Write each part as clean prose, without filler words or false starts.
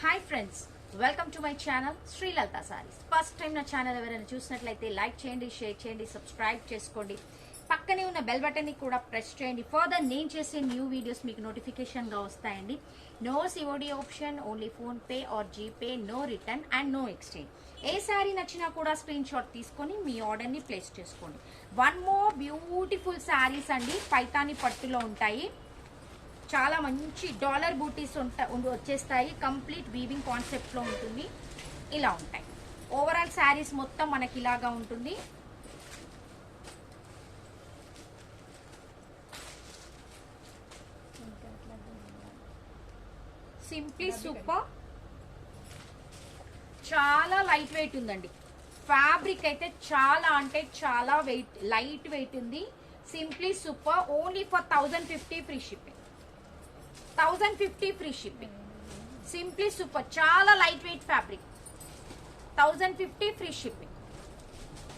Hi friends, welcome to my channel Sri Lalitha saris. First time నా channel ఎవరైనా చూసినట్లయితే లైక్ చేయండి, షేర్ చేయండి, సబ్స్క్రైబ్ చేసుకోండి. పక్కనే ఉన్న బెల్ బటన్ని కూడా ప్రెస్ చేయండి. ఫర్దర్ నేను చేసే న్యూ వీడియోస్ మీకు నోటిఫికేషన్గా వస్తాయండి. No COD option, only PhonePe or GPay, no return and no exchange. ఏ శారీ నచ్చినా కూడా స్క్రీన్ షాట్ తీసుకొని మీ ఆర్డర్ని ప్లేస్ చేసుకోండి. వన్ మోర్ బ్యూటిఫుల్ శారీస్ అండి, పైతాని పట్టులో ఉంటాయి. చాలా మంచి డాలర్ బూటీస్ వచ్చేస్తాయి. కంప్లీట్ వీవింగ్ కాన్సెప్ట్ లో ఉంటుంది. ఇలా ఉంటాయి. ఓవరాల్ శారీస్ మొత్తం మనకి ఇలాగా ఉంటుంది. Simply super. చాలా లైట్ వెయిట్ ఉందండి. ఫ్యాబ్రిక్ అయితే చాలా అంటే చాలా లైట్ వెయిట్ ఉంది. Simply super. Only for 1050 free shipping. 1050 free shipping. Simply super. చాలా light weight fabric. 1050 free shipping.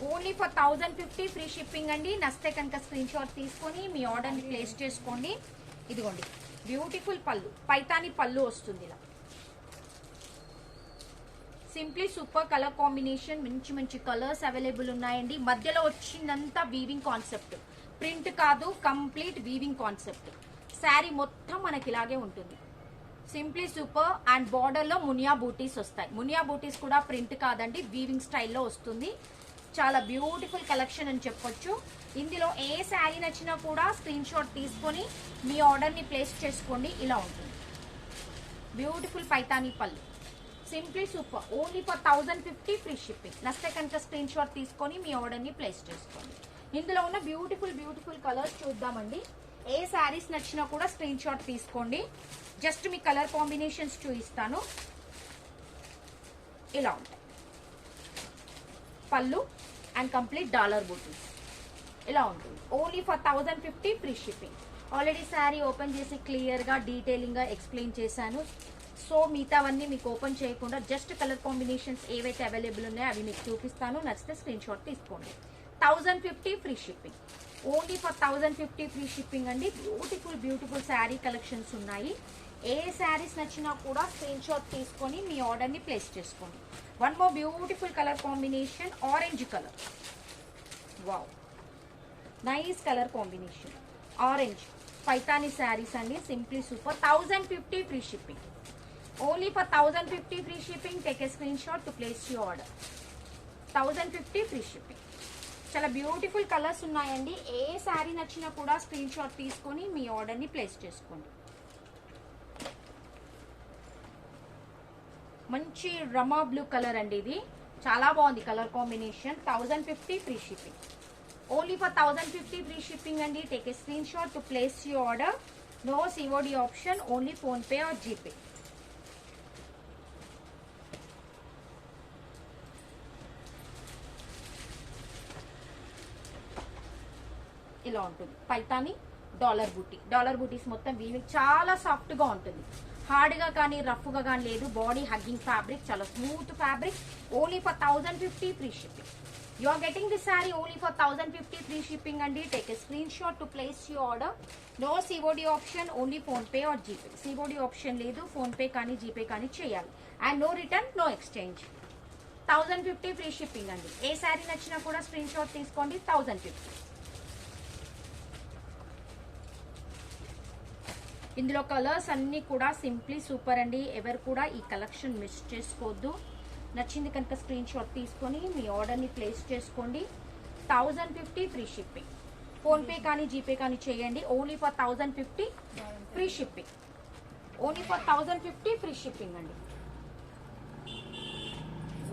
Only for 1050 free shipping అండి. నస్తే కనుక స్క్రీన్ షాట్ తీసుకొని మీ ఆర్డర్ని ప్లేస్ చేసుకోండి. ఇదిగోండి, బ్యూటిఫుల్ పళ్ళు, పైతాని పళ్ళు వస్తుంది. ఇలా సింప్లీ సూపర్ కలర్ కాంబినేషన్. మంచి మంచి కలర్స్ అవైలబుల్ ఉన్నాయండి. మధ్యలో వచ్చిందంతా వీవింగ్ కాన్సెప్ట్, ప్రింట్ కాదు, కంప్లీట్ వీవింగ్ కాన్సెప్ట్. శారీ మొత్తం మనకి ఇలాగే ఉంటుంది. Simply super. అండ్ బార్డర్ లో మునియా బూటీస్ వస్తాయి. మునియా బూటీస్ కూడా ప్రింట్ కాదండి, వీవింగ్ స్టైల్లో వస్తుంది. చాలా బ్యూటిఫుల్ కలెక్షన్ అని చెప్పొచ్చు. ఇందులో ఏ శారీ నచ్చినా కూడా స్క్రీన్ షాట్ తీసుకొని మీ ఆర్డర్ని ప్లేస్ చేసుకోండి. ఇలా ఉంటుంది. బ్యూటిఫుల్ పైతానీ పళ్ళు. Simply super. Only for 1050 free shipping. నస్తే కనుక స్క్రీన్ షాట్ తీసుకొని మీ ఆర్డర్ని ప్లేస్ చేసుకోండి. ఇందులో ఉన్న బ్యూటిఫుల్ బ్యూటిఫుల్ కలర్స్ చూద్దామండి. ఏ శారీస్ నచ్చినా కూడా స్క్రీన్ షాట్ తీసుకోండి. జస్ట్ మీ కలర్ కాంబినేషన్స్ చూపిస్తాను. ఇలా ఉంటాయి పళ్ళు అండ్ కంప్లీట్ డాలర్ బూటీస్. ఇలా ఉంటుంది. Only for 1050 free shipping. Already sari open చేసి క్లియర్గా డీటెయిలింగ్గా ఎక్స్ప్లెయిన్ చేశాను. సో మిగతావన్నీ మీకు ఓపెన్ చేయకుండా జస్ట్ కలర్ కాంబినేషన్స్ ఏవైతే అవైలబుల్ ఉన్నాయో అవి మీకు చూపిస్తాను. నచ్చితే స్క్రీన్ షాట్ తీసుకోండి. 1050 free shipping. Only for 1050 free shipping అండి. బ్యూటిఫుల్ బ్యూటిఫుల్ శారీ కలెక్షన్స్ ఉన్నాయి. ఏ శారీస్ నచ్చినా కూడా స్క్రీన్ షాట్ తీసుకొని మీ ఆర్డర్ని ప్లేస్ చేసుకోండి. One more beautiful colour combination, orange colour. Wow, nice colour combination. Orange Paithani sarees అండి. Simply super. 1050 free shipping. Only for 1050 free shipping. Take a screen shot to place your order. 1050 free shipping. చాలా beautiful colours ఉన్నాయండి. ఏ శారీ నచ్చినా కూడా screen shot తీసుకొని మీ ఆర్డర్ని place చేసుకోండి. మంచి రమా బ్లూ కలర్ అండి. ఇది చాలా బాగుంది colour combination. 1050 free shipping. Only for 1050 free shipping అండి. Take a screen shot to place your order. No COD option, only PhonePe or GPay. ఇలా ఉంటుంది. పైతాని డాలర్ బూటీ. డాలర్ బూటీస్ మొత్తం వీవింగ్ చాలా సాఫ్ట్ గా ఉంటుంది. హార్డ్ గా కానీ రఫ్ గా కానీ లేదు. బాడీ హగ్గింగ్ ఫ్యాబ్రిక్, చాలా smooth fabric. Only for 1050 free shipping. You are getting this sari only for 1050 free shipping అండి. Take a screen shot to place your order. No COD option, only PhonePe or GPay. COD option లేదు, PhonePe కానీ GPay కానీ చేయాలి. And no return, no exchange. 1050 free shipping అండి. ఏ శారీ నచ్చినా కూడా screen shot తీసుకోండి. 1050. ఇందులో కలర్స్ అన్ని కూడా సింప్లీ సూపర్ అండి. ఎవరు కూడా ఈ కలెక్షన్ మిస్ చేసుకోవద్దు. నచ్చింది కనుక స్క్రీన్ షాట్ తీసుకొని మీ ఆర్డర్ని ప్లేస్ చేసుకోండి. 1050 ఫ్రీ షిప్పింగ్. ఫోన్పే కానీ జీపే కానీ చేయండి. Only for 1050 free shipping. Only for 1050 free shipping అండి.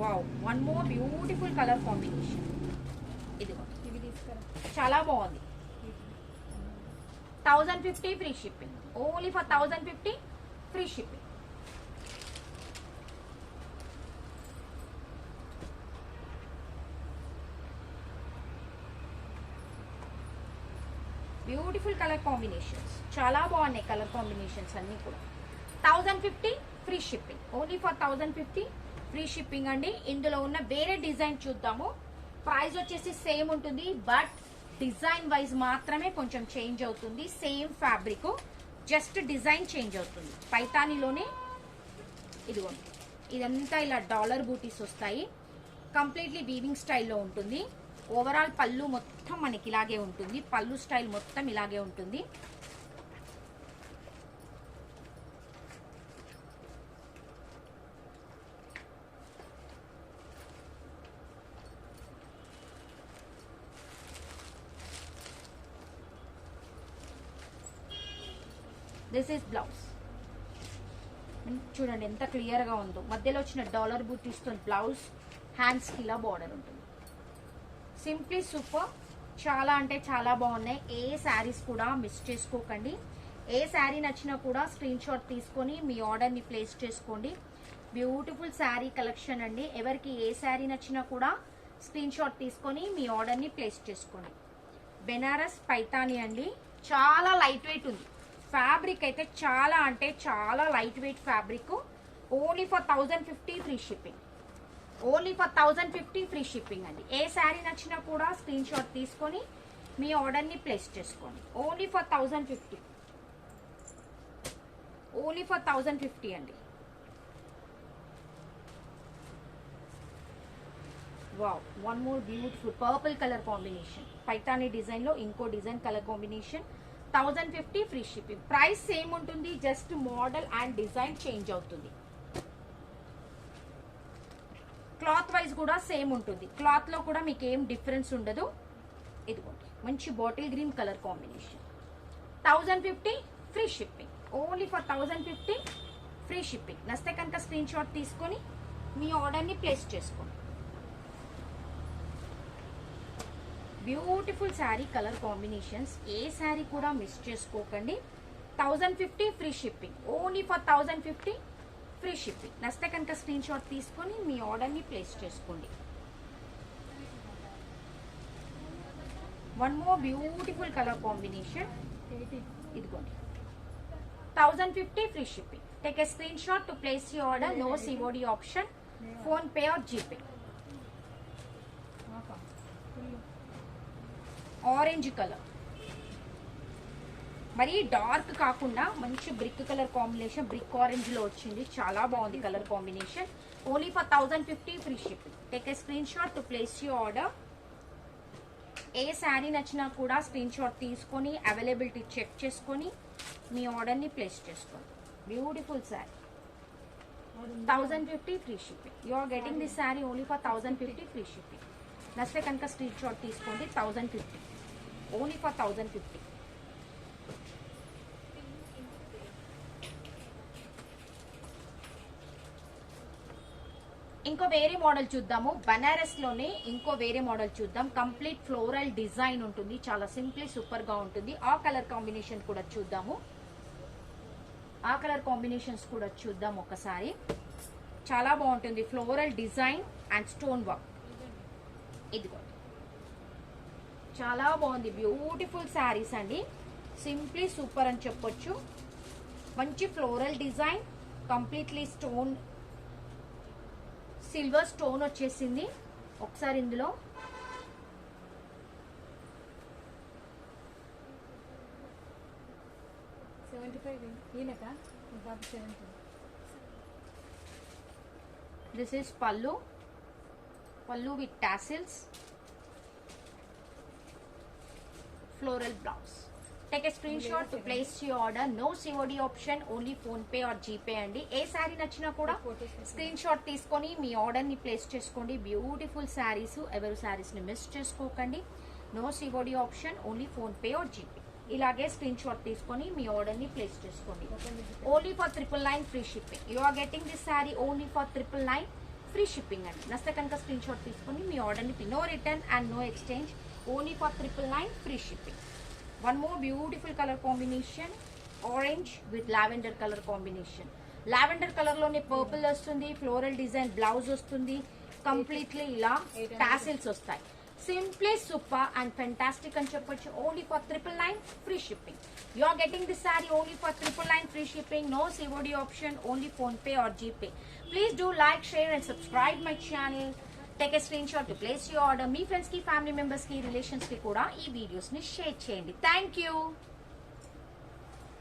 Wow, one more beautiful colour combination. ఇదిగో చాలా బాగుంది. 1050 free shipping. Only for 1050 free shipping. Beautiful colour combinations. చాలా బాగున్నాయి కలర్ కాంబినేషన్స్ అన్ని కూడా. 1050 free shipping. Only for 1050 free shipping అండి. ఇందులో ఉన్న వేరే డిజైన్ చూద్దాము. ప్రైస్ వచ్చేసి సేమ్ ఉంటుంది, బట్ డిజైన్ వైజ్ మాత్రమే కొంచెం చేంజ్ అవుతుంది. Same fabric, just design change అవుతుంది. పైతానీలోనే ఇదిగోండి, ఇదంతా ఇలా డాలర్ బూటీస్ వస్తాయి. కంప్లీట్లీ వీవింగ్ స్టైల్లో ఉంటుంది. ఓవరాల్ పళ్ళు మొత్తం మనకి ఇలాగే ఉంటుంది. పళ్ళు స్టైల్ మొత్తం ఇలాగే ఉంటుంది. This is blouse. చూడండి ఎంత క్లియర్ గా ఉందో. మధ్యలో వచ్చిన డాలర్ బూటీస్ తో బ్లౌజ్, హ్యాండ్స్ కి ఇలా బార్డర్ ఉంటుంది. Simply super. చాలా అంటే చాలా బాగున్నాయి. ఏ శారీస్ కూడా మిస్ చేసుకోకండి. ఏ శారీ నచ్చినా కూడా స్క్రీన్ షాట్ తీసుకొని మీ ఆర్డర్ ని ప్లేస్ చేసుకోండి. బ్యూటిఫుల్ శారీ కలెక్షన్ అండి. ఎవరికి ఏ శారీ నచ్చినా కూడా స్క్రీన్ షాట్ తీసుకొని మీ ఆర్డర్ ని ప్లేస్ చేసుకోండి. బెనారస్ పైతాని అండి. చాలా లైట్ వెయిట్ ఉంది. ఫ్యాబ్రిక్ అయితే చాలా అంటే చాలా light weight fabric. Only for 1050 free shipping. Only for 1050 free shipping అండి. ఏ శారీ నచ్చినా కూడా స్క్రీన్ షాట్ తీసుకొని మీ ఆర్డర్ ని ప్లేస్ చేసుకోండి. Only for 1050. ఓన్లీ ఫర్ 1050 అండి. Wow, one more beautiful purple colour combination. Paithani design లో ఇంకో design colour combination. 1050 free shipping. Price same ఉంటుంది, just model and design change అవుతుంది. క్లాత్ వైజ్ కూడా సేమ్ ఉంటుంది. క్లాత్ లో కూడా మీకు ఏం డిఫరెన్స్ ఉండదు. ఇదిగోండి మంచి bottle green colour combination. 1050 free shipping. Only for 1050 free shipping. నస్తే కనుక స్క్రీన్ షాట్ తీసుకొని మీ ఆర్డర్ ని ప్లేస్ చేసుకోండి. Beautiful sari colour combinations. ఏ శారీ కూడా మిస్ చేసుకోకండి. 1050 free shipping. Only for 1050 free shipping. నస్తే కనుక స్క్రీన్ షాట్ తీసుకొని మీ ఆర్డర్ ని ప్లేస్ చేసుకోండి. One more beautiful colour combination. ఇదిగోండి 1050 free shipping. Take a screen shot to place your order. No COD option. PhonePe or GPay. Orange colour, మరి dark కాకుండా మంచి brick colour combination. Brick orange లో వచ్చింది. చాలా బాగుంది colour combination. Only for 1050 free shipping. Take a screen shot to place your order. ఏ శారీ నచ్చినా కూడా స్క్రీన్ షాట్ తీసుకొని అవైలబిలిటీ చెక్ చేసుకొని మీ ఆర్డర్ ని ప్లేస్ చేసుకోండి. Beautiful sari. 1050 free shipping. You are getting this sari only for 1050 free shipping. నచ్చితే కనుక స్క్రీన్ షాట్ తీసుకోండి. 1050. Only for 1050. ఇంకో వేరే మోడల్ చూద్దాము. బనారస్ లోనే ఇంకో వేరే మోడల్ చూద్దాం. కంప్లీట్ ఫ్లోరల్ డిజైన్ ఉంటుంది. చాలా సింప్లీ సూపర్ గా ఉంటుంది. ఆ కలర్ కాంబినేషన్ కూడా చూద్దాము. ఆ కలర్ కాంబినేషన్స్ కూడా చూద్దాం ఒకసారి. చాలా బాగుంటుంది. Floral design and stone work. ఇదిగోండి చాలా బాగుంది. బ్యూటిఫుల్ శారీస్ అండి. సింప్లీ సూపర్ అని చెప్పొచ్చు. మంచి floral design. Completely stone, silver stone వచ్చేసింది. ఒకసారి ఇందులో this is pallu. Pallu with tassels. Floral blouse. Take a screen shot to place your order. No COD option. Only PhonePe or GPay అండి. ఏ శారీ నచ్చినా కూడా స్క్రీన్ షాట్ తీసుకొని మీ ఆర్డర్ ని ప్లేస్ చేసుకోండి. బ్యూటిఫుల్ శారీస్. ఎవరు శారీస్ ని మిస్ చేసుకోకండి. No COD option. Only PhonePe or GPay. ఇలాగే స్క్రీన్ షాట్ తీసుకొని మీ ఆర్డర్ ని ప్లేస్ చేసుకోండి. Only for 999 free shipping. You are getting this sari only for 999 free shipping అండి. నస్తే కనుక స్క్రీన్ షాట్ తీసుకొని మీ ఆర్డర్ ని, no return and no exchange. Only for 999 free shipping. One more beautiful color combination. Orange with lavender color combination. Lavender color lone purple vastundi. Floral design blouse vastundi. Completely ila tassels vastayi. Simply super and fantastic and cheppochu. Only for 999 free shipping. You are getting this saree only for 999 free shipping. No COD option. Only phone pay or GPay. Please do like, share and subscribe my channel. Take a screen shot to place your order. Me friends కి, family members కి, relations కి కూడా ఈ videos ని share చేయండి. Thank you.